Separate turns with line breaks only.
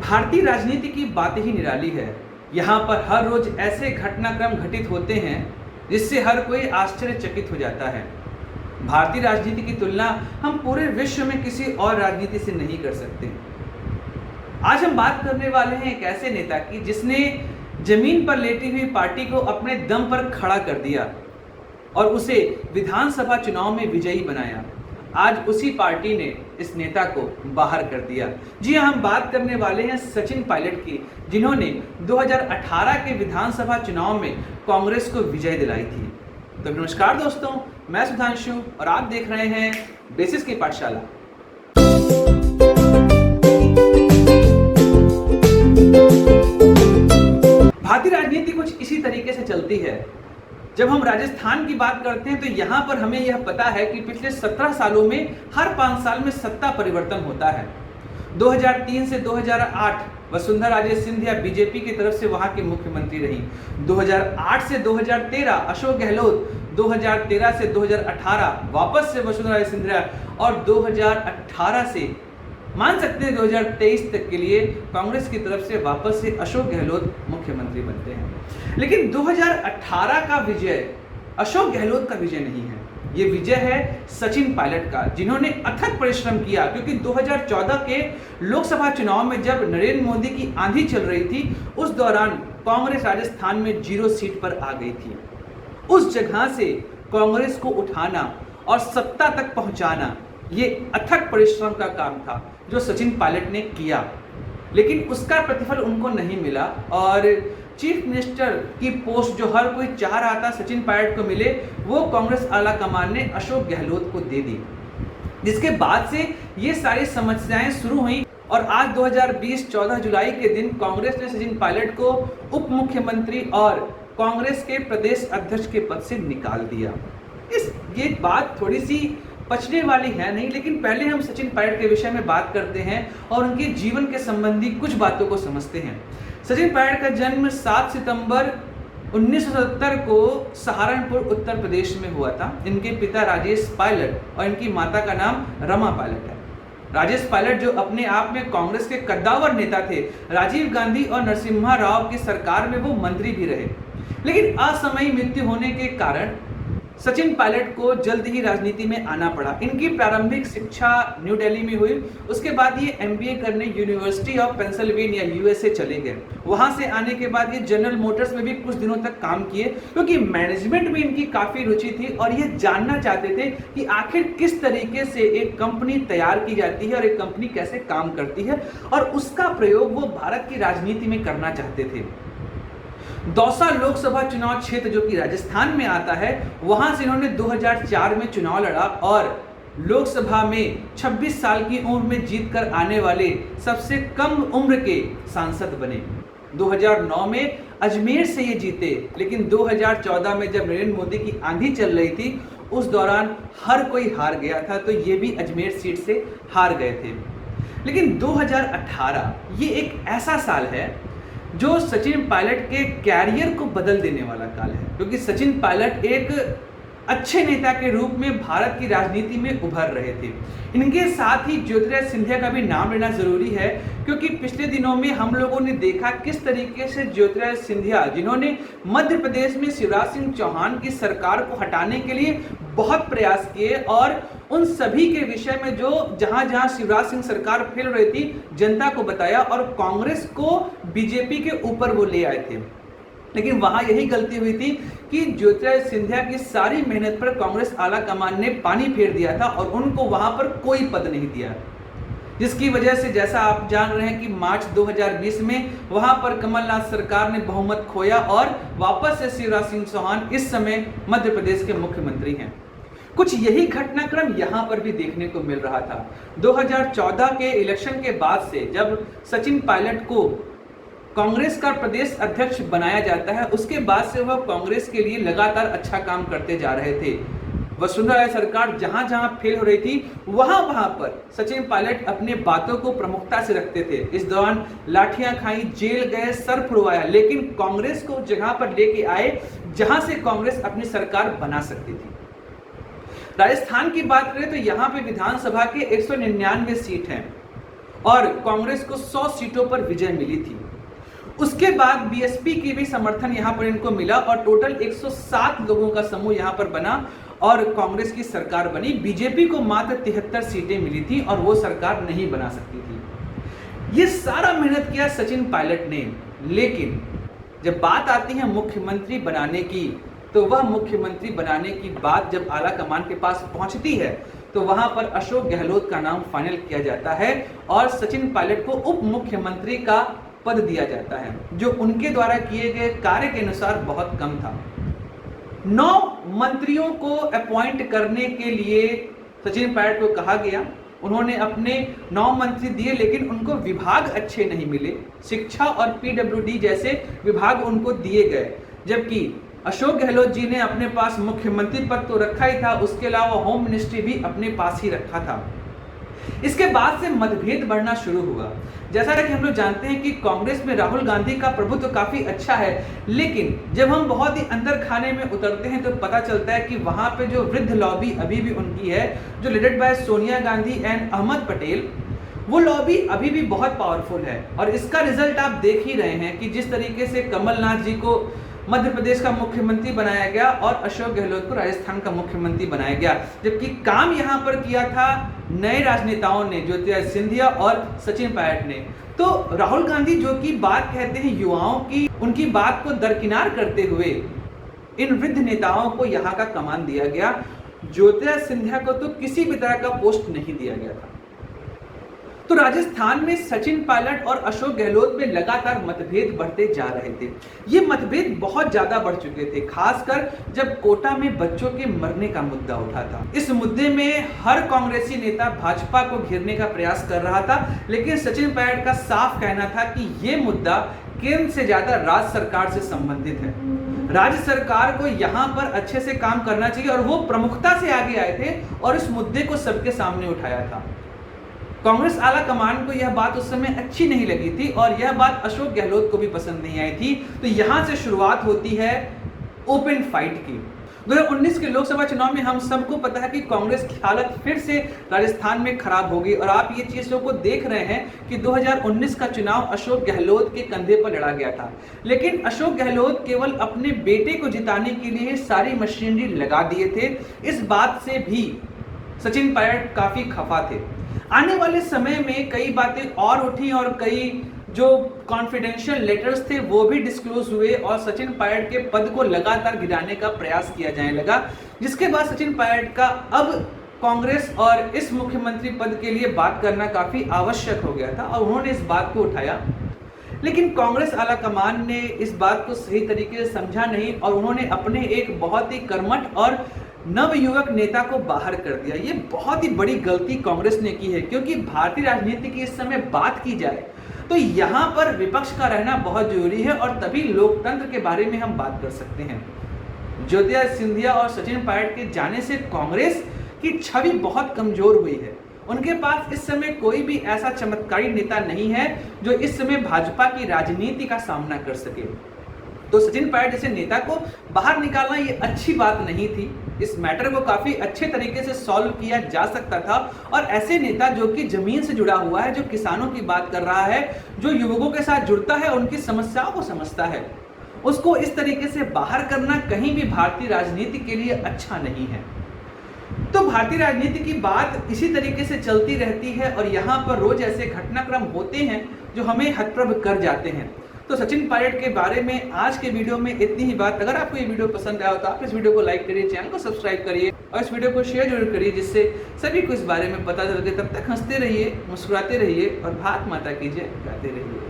भारतीय राजनीति की बात ही निराली है। यहाँ पर हर रोज ऐसे घटनाक्रम घटित होते हैं जिससे हर कोई आश्चर्यचकित हो जाता है। भारतीय राजनीति की तुलना हम पूरे विश्व में किसी और राजनीति से नहीं कर सकते। आज हम बात करने वाले हैं एक ऐसे नेता की जिसने जमीन पर लेटी हुई पार्टी को अपने दम पर खड़ा कर दिया और उसे विधानसभा चुनाव में विजयी बनाया। आज उसी पार्टी ने इस नेता को बाहर कर दिया। जी हाँ, हम बात करने वाले हैं सचिन पायलट की, जिन्होंने 2018 के विधानसभा चुनाव में कांग्रेस को विजय दिलाई थी। तो नमस्कार दोस्तों, मैं सुधांशु और आप देख रहे हैं बेसिस की पाठशाला। भारतीय राजनीति कुछ इसी तरीके से चलती है। जब हम राजस्थान की बात करते हैं तो यहाँ पर हमें यह पता है कि पिछले 17 सालों में हर 5 साल में सत्ता परिवर्तन होता है। 2003 से 2008 वसुंधरा राजे सिंधिया बीजेपी की तरफ से वहां की मुख्यमंत्री रही। 2008 से 2013 अशोक गहलोत, 2013 से 2018 वापस से वसुंधरा राजे सिंधिया और 2018 से मान सकते हैं 2023 तक के लिए कांग्रेस की तरफ से वापस से अशोक गहलोत मुख्यमंत्री बनते हैं। लेकिन 2018 का विजय अशोक गहलोत का विजय नहीं है, ये विजय है सचिन पायलट का, जिन्होंने अथक परिश्रम किया। क्योंकि 2014 के लोकसभा चुनाव में जब नरेंद्र मोदी की आंधी चल रही थी, उस दौरान कांग्रेस राजस्थान में 0 सीट पर आ गई थी। उस जगह से कांग्रेस को उठाना और सत्ता तक पहुंचाना, ये अथक परिश्रम का काम था जो सचिन पायलट ने किया। लेकिन उसका प्रतिफल उनको नहीं मिला और चीफ मिनिस्टर की पोस्ट जो हर कोई चाह रहा था सचिन पायलट को मिले, वो कांग्रेस आला कमान ने अशोक गहलोत को दे दी। जिसके बाद से ये सारी समस्याएं शुरू हुई और आज 2020 14 जुलाई के दिन कांग्रेस ने सचिन पायलट को उप मुख्यमंत्री और कांग्रेस के प्रदेश अध्यक्ष के पद से निकाल दिया। ये बात थोड़ी सी पचने वाली है नहीं, लेकिन पहले हम सचिन पायलट के विषय में बात करते हैं और उनके जीवन के संबंधी कुछ बातों को समझते हैं। सचिन पायलट का जन्म 7 सितंबर 1970 को सहारनपुर उत्तर प्रदेश में हुआ था। इनके पिता राजेश पायलट और इनकी माता का नाम रमा पायलट है। राजेश पायलट जो अपने आप में कांग्रेस के कद्दावर नेता थे, राजीव गांधी और नरसिम्हा राव की सरकार में वो मंत्री भी रहे। लेकिन असामयिक मृत्यु होने के कारण सचिन पायलट को जल्द ही राजनीति में आना पड़ा। इनकी प्रारंभिक शिक्षा न्यू दिल्ली में हुई, उसके बाद ये एमबीए करने यूनिवर्सिटी ऑफ पेंसिल्वेनिया यूएसए चले गए। वहां से आने के बाद ये जनरल मोटर्स में भी कुछ दिनों तक काम किए, क्योंकि मैनेजमेंट में इनकी काफी रुचि थी और ये जानना चाहते थे कि आखिर किस तरीके से एक कंपनी तैयार की जाती है और एक कंपनी कैसे काम करती है, और उसका प्रयोग वो भारत की राजनीति में करना चाहते थे। दौसा लोकसभा चुनाव क्षेत्र जो कि राजस्थान में आता है, वहां से इन्होंने 2004 में चुनाव लड़ा और लोकसभा में 26 साल की उम्र में जीतकर आने वाले सबसे कम उम्र के सांसद बने। 2009 में अजमेर से ये जीते, लेकिन 2014 में जब नरेंद्र मोदी की आंधी चल रही थी, उस दौरान हर कोई हार गया था, तो ये भी अजमेर सीट से हार गए थे। लेकिन 2018 ये एक ऐसा साल है जो सचिन पायलट के कैरियर को बदल देने वाला काल है, क्योंकि सचिन पायलट एक अच्छे नेता के रूप में भारत की राजनीति में उभर रहे थे। इनके साथ ही ज्योतिरादित्य सिंधिया का भी नाम लेना जरूरी है, क्योंकि पिछले दिनों में हम लोगों ने देखा किस तरीके से ज्योतिरादित्य सिंधिया, जिन्होंने मध्य प्रदेश में शिवराज सिंह चौहान की सरकार को हटाने के लिए बहुत प्रयास किए और उन सभी के विषय में जो जहां जहां शिवराज सिंह सरकार फेल रही थी, जनता को बताया और कांग्रेस को बीजेपी के ऊपर वो ले आए थे। लेकिन वहां यही गलती हुई थी कि ज्योतिरादित्य सिंधिया की सारी मेहनत पर कांग्रेस आला कमान ने पानी फेर दिया था और उनको वहां पर कोई पद नहीं दिया, जिसकी वजह से जैसा आप जान रहे हैं कि मार्च 2020 में वहां पर कमलनाथ सरकार ने बहुमत खोया और वापस से शिवराज सिंह चौहान इस समय मध्य प्रदेश के मुख्यमंत्री हैं। कुछ यही घटनाक्रम यहां पर भी देखने को मिल रहा था। 2014 के इलेक्शन के बाद से जब सचिन पायलट को कांग्रेस का प्रदेश अध्यक्ष बनाया जाता है, उसके बाद से वह कांग्रेस के लिए लगातार अच्छा काम करते जा रहे थे। वसुंधरा सरकार जहां जहां फेल हो रही थी, वहां वहां पर सचिन पायलट अपने बातों को प्रमुखता से रखते थे। इस दौरान लाठियां खाई, जेल गए, सर फुड़वाया, लेकिन कांग्रेस को जगह पर लेके आए जहां से कांग्रेस अपनी सरकार बना सकती थी। राजस्थान की बात करें तो यहाँ पे विधानसभा के 199 सीट हैं और कांग्रेस को 100 सीटों पर विजय मिली थी। उसके बाद बीएसपी की भी समर्थन यहां पर इनको मिला और टोटल 107 लोगों का समूह यहां पर बना और कांग्रेस की सरकार बनी। बीजेपी को मात्र 73 सीटें मिली थी और वो सरकार नहीं बना सकती थी। ये सारा मेहनत किया सचिन पायलट ने, लेकिन जब बात आती है मुख्यमंत्री बनाने की, तो वह मुख्यमंत्री बनाने की बात जब आला कमान के पास पहुंचती है तो वहां पर अशोक गहलोत का नाम फाइनल किया जाता है और सचिन पायलट को उप मुख्यमंत्री का पद दिया जाता है, जो उनके द्वारा किए गए कार्य के अनुसार बहुत कम था। 9 मंत्रियों को अपॉइंट करने के लिए सचिन पायलट को कहा गया। उन्होंने अपने 9 मंत्री दिए, लेकिन उनको विभाग अच्छे नहीं मिले। शिक्षा और पीडब्ल्यूडी जैसे विभाग उनको दिए गए, जबकि अशोक गहलोत जी ने अपने पास मुख्यमंत्री पद तो रखा ही था, उसके अलावा होम मिनिस्ट्री भी अपने पास ही रखा था। इसके बाद से मतभेद बढ़ना शुरू हुआ। जैसा कि हम लोग जानते हैं कि कांग्रेस में राहुल गांधी का प्रभुत्व काफी अच्छा है, लेकिन जब हम बहुत ही अंदर खाने में उतरते हैं तो पता चलता है कि वहां पे जो वृद्ध लॉबी अभी भी उनकी है, जो leaded by Sonia Gandhi and Ahmed Patel, वो लॉबी अभी भी बहुत पावरफुल है। और इसका रिजल्ट आप देख ही रहे हैं कि जिस तरीके से कमलनाथ जी को मध्य प्रदेश का मुख्यमंत्री बनाया गया और अशोक गहलोत को राजस्थान का मुख्यमंत्री बनाया गया, जबकि काम यहां पर किया था नए राजनेताओं ने, ज्योतिरादित्य सिंधिया और सचिन पायलट ने। तो राहुल गांधी जो की बात कहते हैं युवाओं की, उनकी बात को दरकिनार करते हुए इन वृद्ध नेताओं को यहां का कमान दिया गया। ज्योतिरादित्य सिंधिया को तो किसी भी तरह का पोस्ट नहीं दिया गया था। तो राजस्थान में सचिन पायलट और अशोक गहलोत में लगातार मतभेद बढ़ते जा रहे थे। ये मतभेद बहुत ज्यादा बढ़ चुके थे, खासकर जब कोटा में बच्चों के मरने का मुद्दा उठा था। इस मुद्दे में हर कांग्रेसी नेता भाजपा को घेरने का प्रयास कर रहा था, लेकिन सचिन पायलट का साफ कहना था कि ये मुद्दा केंद्र से ज्यादा राज्य सरकार से संबंधित है। राज्य सरकार को यहाँ पर अच्छे से काम करना चाहिए और वो प्रमुखता से आगे आए थे और इस मुद्दे को सबके सामने उठाया था। कांग्रेस आला कमान को यह बात उस समय अच्छी नहीं लगी थी और यह बात अशोक गहलोत को भी पसंद नहीं आई थी। तो यहां से शुरुआत होती है ओपन फाइट की। 2019 के लोकसभा चुनाव में हम सबको पता है कि कांग्रेस की हालत फिर से राजस्थान में खराब हो गई और आप ये चीजों को देख रहे हैं कि 2019 का चुनाव अशोक गहलोत के कंधे पर लड़ा गया था, लेकिन अशोक गहलोत केवल अपने बेटे को जिताने के लिए सारी मशीनरी लगा दिए थे। इस बात से भी सचिन पायलट काफी खफा थे। आने वाले समय में कई बातें और उठी और कई जो कॉन्फिडेंशियल लेटर्स थे वो भी डिस्क्लोज हुए और सचिन पायलट के पद को लगातार गिराने का प्रयास किया जाने लगा, जिसके बाद सचिन पायलट का अब कांग्रेस और इस मुख्यमंत्री पद के लिए बात करना काफी आवश्यक हो गया था और उन्होंने इस बात को उठाया। लेकिन कांग्रेस आला कमान ने इस बात को सही तरीके से समझा नहीं और उन्होंने अपने एक बहुत ही कर्मठ और नवयुवक नेता को बाहर कर दिया। ये बहुत ही बड़ी गलती कांग्रेस ने की है, क्योंकि भारतीय राजनीति की इस समय बात की जाए तो यहाँ पर विपक्ष का रहना बहुत जरूरी है और तभी लोकतंत्र के बारे में हम बात कर सकते हैं। ज्योतिरादित्य सिंधिया और सचिन पायलट के जाने से कांग्रेस की छवि बहुत कमजोर हुई है। उनके पास इस समय कोई भी ऐसा चमत्कारी नेता नहीं है जो इस समय भाजपा की राजनीति का सामना कर सके। तो सचिन पायलट जैसे नेता को बाहर निकालना ये अच्छी बात नहीं थी। इस मैटर को काफी अच्छे तरीके से सॉल्व किया जा सकता था और ऐसे नेता जो कि जमीन से जुड़ा हुआ है, जो किसानों की बात कर रहा है, जो युवकों के साथ जुड़ता है, उनकी समस्याओं को समझता है, उसको इस तरीके से बाहर करना कहीं भी भारतीय राजनीति के लिए अच्छा नहीं है। तो भारतीय राजनीति की बात इसी तरीके से चलती रहती है और यहाँ पर रोज ऐसे घटनाक्रम होते हैं जो हमें हतप्रभ कर जाते हैं। तो सचिन पायलट के बारे में आज के वीडियो में इतनी ही बात। अगर आपको ये वीडियो पसंद आया हो तो आप इस वीडियो को लाइक करिए, चैनल को सब्सक्राइब करिए और इस वीडियो को शेयर जरूर करिए, जिससे सभी को इस बारे में पता चल सके। तब तक हंसते रहिए, मुस्कुराते रहिए और भारत माता की जय गाते रहिए।